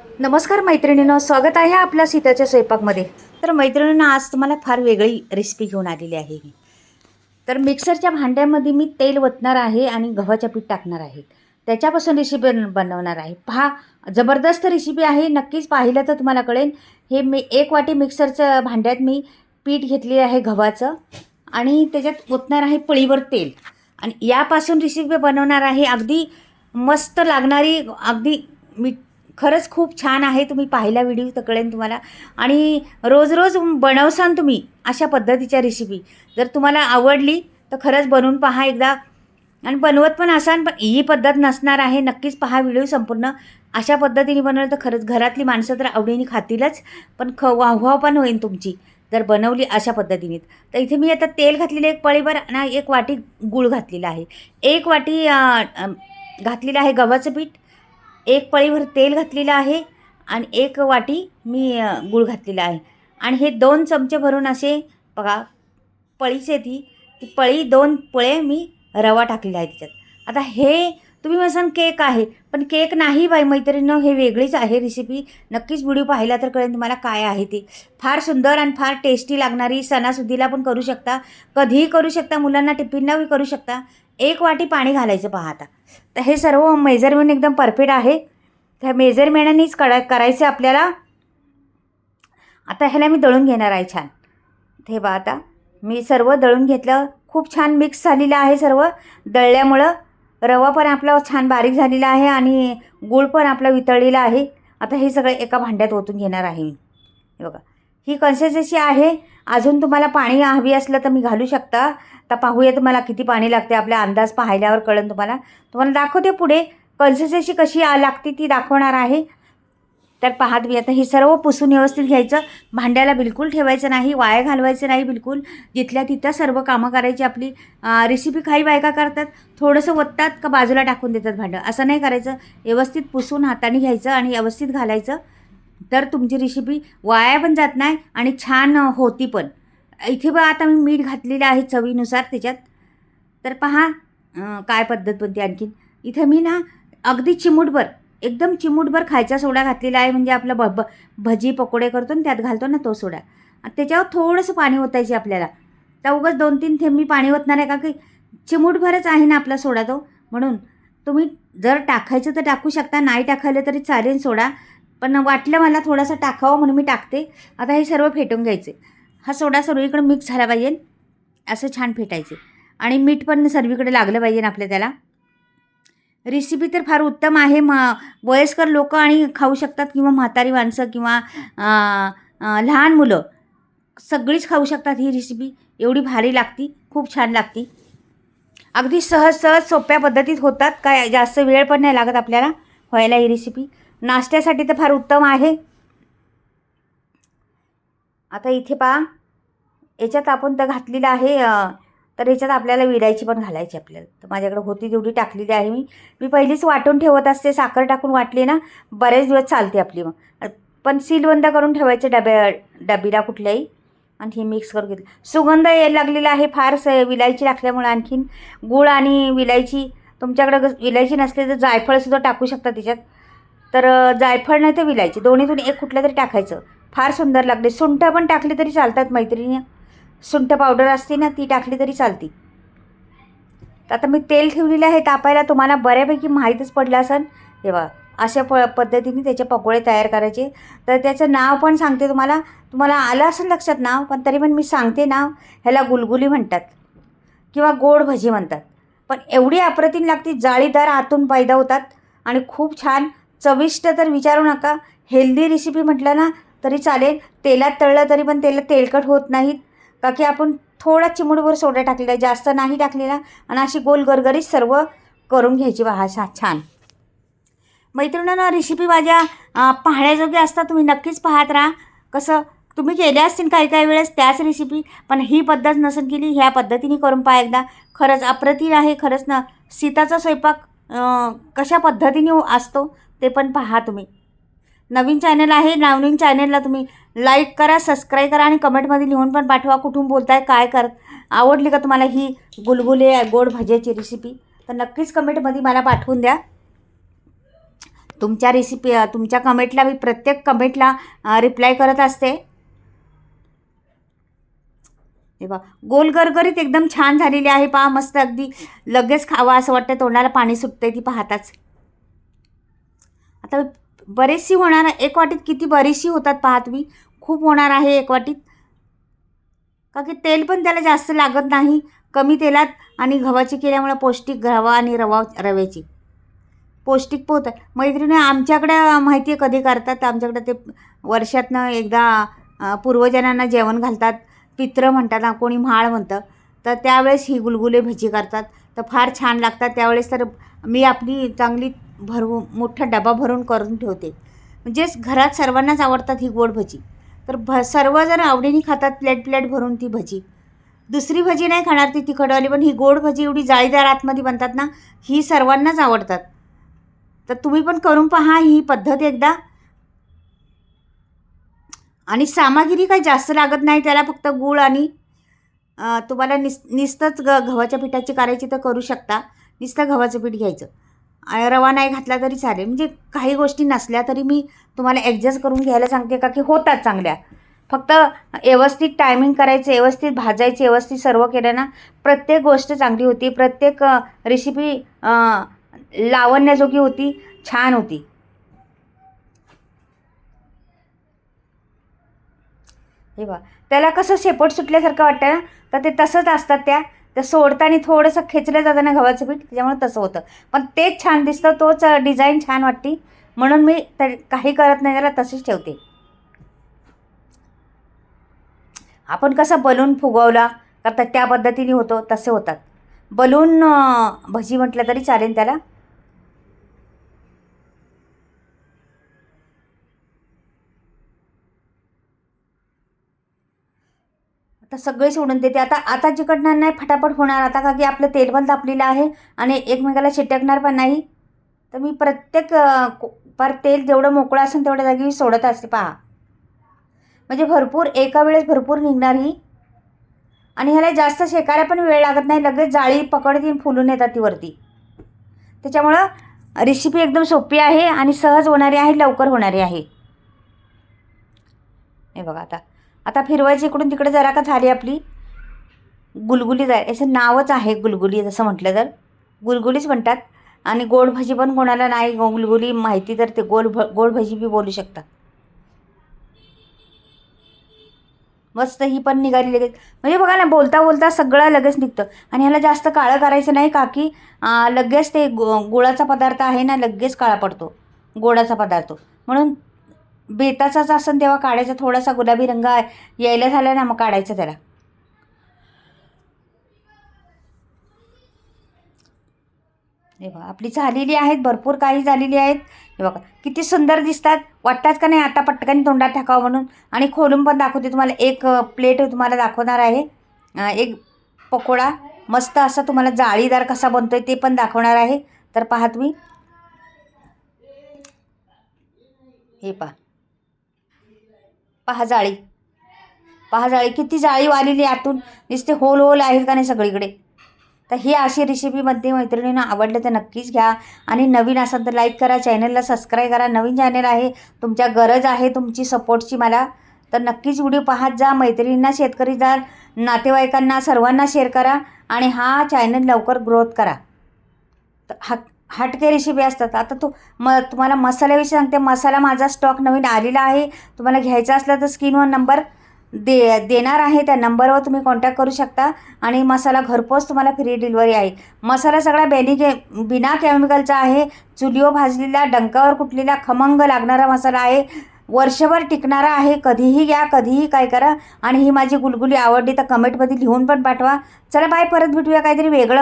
नमस्कार मैत्रिणींनो, स्वागत आहे आपल्या सीताच्या स्वयंपाकमध्ये. तर मैत्रिणींनो, आज तुम्हाला फार वेगळी रेसिपी घेऊन आलेली आहे. तर मिक्सरच्या भांड्यामध्ये मी तेल ओतणार आहे आणि गव्हाचं पीठ टाकणार आहे. त्याच्यापासून रेसिपी बनवणार आहे. पहा, जबरदस्त रेसिपी आहे. नक्कीच पाहिलं तर तुम्हाला कळेल. हे मी 1 वाटी मिक्सरच्या भांड्यात मी पीठ घेतलेलं आहे गव्हाचं आणि त्याच्यात ओतणार आहे पळीवर तेल आणि यापासून रेसिपी बनवणार आहे. अगदी मस्त लागणारी, अगदी खरंच खूप छान आहे. तुम्ही पाहिला व्हिडिओ तर कळेल तुम्हाला. आणि रोज रोज बनवसान तुम्ही अशा पद्धतीच्या रेसिपी. जर तुम्हाला आवडली तर खरंच बनवून पहा एकदा. आणि बनवत पण असाल, पण ही पद्धत नसणार आहे. नक्कीच पहा व्हिडिओ संपूर्ण. अशा पद्धतीने बनवलं तर खरंच घरातली माणसं तर आवडीने खातीलच, पण वाहवाह पण होईल तुमची जर बनवली अशा पद्धतीने. तर इथे मी आता तेल घातलेलं 1 पळीभर आणि 1 वाटी गूळ घातलेला आहे. 1 वाटी घातलेलं आहे गव्हाचं पीठ, 1 पळीभर तेल घातलेलं आहे आणि 1 वाटी मी गूळ घातलेला आहे. आणि हे 2 चमचे भरून असे बघा, पळीचे ती पळी 2 पळे मी रवा टाकलेला आहे त्याच्यात. आता हे तुम्ही म्हणसान केक आहे, पण केक नाही बाई मैत्रिणींनो, हे वेगळीच आहे रेसिपी. नक्कीच व्हिडिओ पाहिला तर कळेल तुम्हाला काय आहे ते. फार सुंदर आणि फार टेस्टी लागणारी, सणासुदीला पण करू शकता, कधीही करू शकता, मुलांना टिफिनलाही करू शकता. 1 वाटी पाणी घालायचं पहा आता. तर हे सर्व मेजरमेंट एकदम परफेक्ट आहे. त्या मेजरमेंटनीच करायचं आपल्याला. आता ह्याला मी दळून घेणार आहे छान. हे बा, आता मी सर्व दळून घेतलं. खूप छान मिक्स झालेलं आहे सर्व दळल्यामुळं. रवा पण आपला छान बारीक झालेला आहे आणि गूळ पण आपला वितळलेला आहे. आता हे सगळं एका भांड्यात ओतून घेणार आहे मी. हे बघा, ही कन्सिस्टन्सी आहे. अजून तुम्हाला पाणी हवी असलं तर मी घालू शकता. तर पाहूया तुम्हाला किती पाणी लागते. आपला अंदाज पाहिल्यावर कळेल तुम्हाला. तुम्हाला दाखवते पुढे कन्सिस्टन्सी कशी लागते ती दाखवणार आहे. तर पहा तुम्ही आता हे सर्व पुसून व्यवस्थित घ्यायचं. भांड्याला बिलकुल ठेवायचं नाही, वाया घालवायचं नाही बिलकुल. जिथल्या तिथं सर्व कामं करायची आपली. रेसिपी काही बायका करतात, थोडंसं ओततात का बाजूला टाकून देतात भांडं. असं नाही करायचं. व्यवस्थित पुसून हाताने घ्यायचं आणि व्यवस्थित घालायचं. तर तुमची रेसिपी वाया पण जात नाही आणि छान होती पण. इथे बघा, आता मी मीठ घातलेलं आहे चवीनुसार त्याच्यात. तर पहा काय पद्धत बनते आणखीन. इथं मी ना अगदी चिमूटभर, एकदम चिमूटभर खायचा सोडा घातलेला आहे. म्हणजे आपलं भजी पकोडे करतो ना त्यात घालतो ना तो सोडा. त्याच्यावर थोडंसं पाणी ओतायचे आपल्याला. तर उगाच 2-3 थेंब मी पाणी ओतणार आहे, का की चिमूटभरच आहे ना आपला सोडा तो. म्हणून तुम्ही जर टाकायचं तर टाकू शकता, नाही टाकायला तरी चालेल सोडा. पण वाटलं मला थोडासा टाकावं म्हणून मी टाकते. आता हे सर्व फेटून घ्यायचे. हा सोडा सर्वीकडे मिक्स झाला पाहिजे, असं छान फेटायचे. आणि मीठ पण सर्वीकडे लागलं पाहिजे आपल्या त्याला. रेसिपी तर फार उत्तम आहे. वयस्कर लोकं आणि खाऊ शकतात, किंवा म्हातारी माणसं, किंवा लहान मुलं सगळीच खाऊ शकतात ही रेसिपी. एवढी भारी लागती, खूप छान लागती. अगदी सहज सहज सोप्या पद्धतीत होतात. काय जास्त वेळ पण नाही लागत आपल्याला व्हायला ही रेसिपी. नाश्त्यासाठी तर फार उत्तम आहे. आता इथे पहा, याच्यात आपण तर घातलेलं आहे. तर याच्यात आपल्याला विलायची पण घालायची आपल्याला. तर माझ्याकडे होती तेवढी टाकलेली आहे मी पहिलीच वाटून ठेवत असते. साखर टाकून वाटली ना बरेच दिवस चालते आपली. मग पण सील बंद करून ठेवायचं डबीला कुठल्याही. आणि हे मिक्स करून घेतलं. सुगंध यायला लागलेला आहे फार विलायची टाकल्यामुळे. आणखीन गूळ आणि विलायची, तुमच्याकडे विलायची नसले तर जायफळसुद्धा टाकू शकता त्याच्यात. तर जायफळ नाही तर विलायची, दोन्हीतून एक कुठलं तरी टाकायचं. फार सुंदर लागते. सुंठ पण टाकली तरी चालतात मैत्रिणी. सुंठ पावडर असते ना ती टाकली तरी चालते. तर आता मी तेल ठेवलेलं आहे तापायला. तुम्हाला बऱ्यापैकी माहीतच पडलं असेल. हे बघा, अशा पद्धतीने त्याचे पकोडे तयार करायचे. तर त्याचं नाव पण सांगते तुम्हाला. तुम्हाला आलं असेल लक्षात नाव, पण तरी पण मी सांगते नाव. ह्याला गुलगुली म्हणतात किंवा गोड भजी म्हणतात. पण एवढी अप्रतिम लागते, जाळीदार आतून पैदा होतात आणि खूप छान चविष्ट. तर विचारू नका. हेल्दी रेसिपी म्हटलं ना तरी चालेल. तेलात तळलं तरी पण त्याला तेलकट होत नाहीत, का की आपण थोडा चिमूटभर सोडा टाकलेला आहे, जास्त नाही टाकलेला. आणि अशी गोल गरगरीत सर्व करून घ्यायची बघा छान. मैत्रिणींनो, रेसिपी माझ्या पाहण्याजोग्या असतात. तुम्ही नक्कीच पाहत राहा. कसं तुम्ही केल्या असतील काही काही वेळेस त्याच रेसिपी, पण ही पद्धत नसेल केली, ह्या पद्धतीने करून पहा एकदा. खरंच अप्रतिम आहे. खरंच ना, सीताचा स्वयंपाक कशा पद्धतीने असतो ते पण पहा तुम्ही. नवीन चॅनल आहे, नवीन चॅनलला तुम्ही लाईक करा, सबस्क्राईब करा आणि कमेंटमध्ये लिहून पण पाठवा कुठून बोलताय, काय आवडली का तुम्हाला ही गुलगुले गोड भज्याची रेसिपी. तर नक्कीच कमेंटमध्ये मला पाठवून द्या. तुमच्या रेसिपी तुमच्या कमेंटला मी प्रत्येक कमेंटला रिप्लाय करत असते. हे बघा गोल गरगरीत एकदम छान झालेली आहे. पहा मस्त अगदी लगेच खावा असं वाटतं, तोंडाला पाणी सुटते ती पाहताच. आता बरीचशी होणार, एक वाटीत किती बरीचशी होतात पहा तुम्ही, खूप होणार आहे एक वाटीत. का की तेल पण त्याला जास्त लागत नाही, कमी तेलात आणि गव्हाची केल्यामुळे पौष्टिक गव्हा आणि रव्याची पौष्टिक पोत. मैत्रिणी आमच्याकडे माहिती आहे कधी करतात, आमच्याकडे ते वर्षातनं एकदा पूर्वजांना जेवण घालतात, पित्र म्हणतात, कोणी म्हाळ म्हणतं, तर त्यावेळेस ही गुलगुले भजी करतात, तर फार छान लागतात. त्यावेळेस तर मी आपली चांगली मोठा डबा भरून करून ठेवते. म्हणजे घरात सर्वांनाच आवडतात ही गोड भजी, तर सर्वजण आवडीने खातात प्लेट भरून ती भजी. दुसरी भजी नाही खाणार ती तिखटवाली, पण ही गोड भजी एवढी जाळीदार आतमध्ये बनतात ना, ही सर्वांनाच आवडतात. तर तुम्ही पण करून पहा ही पद्धत एकदा. आणि सामग्री काही जास्त लागत नाही त्याला, फक्त गूळ आणि तुम्हाला नुसतंच गव्हाच्या पिठाची करायची तर करू शकता. नुसतं गव्हाचं पीठ घ्यायचं, रवा नाही घातला तरी चालेल. म्हणजे काही गोष्टी नसल्या तरी मी तुम्हाला ॲडजस्ट करून घ्यायला सांगते, का की होतात चांगल्या. फक्त व्यवस्थित टायमिंग करायचं, व्यवस्थित भाजायचं, व्यवस्थित सर्व केलं ना, प्रत्येक गोष्ट चांगली होती, प्रत्येक रेसिपी लावण्याजोगी होती, छान होती. हे बघा त्याला कसं शेपट सुटल्यासारखं वाटतं ना, तर ते तसंच असतात त्या सोडताना थोडंसं खेचलं जातं ना गव्हाचं पीठ, त्याच्यामुळे तसं होतं. पण तेच छान दिसतं, तोच डिझाईन छान वाटते, म्हणून मी काही करत नाही, त्याला तसेच ठेवते. आपण कसं बलून फुगवला तर त्या पद्धतीने होतो, तसे होतात. बलून भजी म्हटलं तरी चालेल त्याला. आता सगळे सोडून देते. आता चिकटणार नाही, फटाफट होणार आता, का की आपलं तेल पण तापलेलं आहे आणि एकमेकाला चिटकणार पण नाही. तर मी प्रत्येक पर तेल जेवढं मोकळं असेल तेवढ्या जागी मी सोडत असते पहा. म्हणजे भरपूर एका वेळेस भरपूर निघणार ही. आणि ह्याला जास्त शेकायला पण वेळ लागत नाही, लगेच जाळी पकडती फुलून येतात ती वरती. त्याच्यामुळं रेसिपी एकदम सोपी आहे आणि सहज होणारी आहे, लवकर होणारी आहे. हे बघा आता फिरवायची इकडून तिकडे जरा का झाली आपली गुलगुली. याचं नावच आहे गुलगुली, जसं म्हटलं तर गुलगुलीच म्हणतात. आणि गोड भजी पण कोणाला नाही गुलगुली माहिती तर ते गोड भजी बी बोलू शकतात. मस्त ही पण निघाली लगेच. म्हणजे बघा ना, बोलता बोलता सगळं लगेच निघतं. आणि ह्याला जास्त काळं करायचं नाही, का की लगेच ते गुळाचा पदार्थ आहे ना, लगेच काळा पडतो गोडाचा पदार्थ. म्हणून बेताचाच असेल तेव्हा काढायचा, थोडासा गुलाबी रंग यायला झाला ना, मग काढायचं त्याला. हे बघा आपली झालेली आहेत, भरपूर काही झालेली आहेत. हे बघा किती सुंदर दिसतात, वाटतात का नाही आता पटकन तोंडात टाकावं म्हणून. आणि खोलून पण दाखवते तुम्हाला, एक प्लेट तुम्हाला दाखवणार आहे, एक पकोडा मस्त असा तुम्हाला जाळीदार कसा बनतोय ते पण दाखवणार आहे. तर पहा तुम्ही, हे पहा जाळी, पहा जाळी किती जाळी वालेली आतून, नुसते होल होल आहेत का नाही सगळीकडे. तर ही अशी रेसिपीमध्ये मैत्रिणींना आवडलं तर नक्कीच घ्या. आणि नवीन असाल तर लाईक करा, चॅनलला सबस्क्राईब करा. नवीन चॅनल आहे, तुमच्या गरज आहे तुमची सपोर्टची मला, तर नक्कीच व्हिडिओ पाहत जा. मैत्रिणींना, शेतकरीदार नातेवाईकांना सर्वांना शेअर करा आणि हा चॅनल लवकर ग्रोथ करा. तर हटके रेसिपी असतात. आता तुम्हाला मसाल्याविषयी सांगते. मसाला माझा स्टॉक नवीन आलेला आहे, तुम्हाला घ्यायचा असला तर स्क्रीनवर नंबर देणार आहे, त्या नंबरवर तुम्ही कॉन्टॅक्ट करू शकता. आणि मसाला घरपोच तुम्हाला फ्री डिलिव्हरी आहे. मसाला सगळा बिना केमिकलचा आहे, चुलीवर भाजलेला, डंकावर कुटलेला, खमंग लागणारा मसाला आहे, वर्षभर टिकणारा आहे. कधीही घ्या, कधीही काय करा. आणि ही माझी गुलगुली आवडली तर कमेंटमध्ये लिहून पण पाठवा. चला बाय, परत भेटूया काहीतरी वेगळं.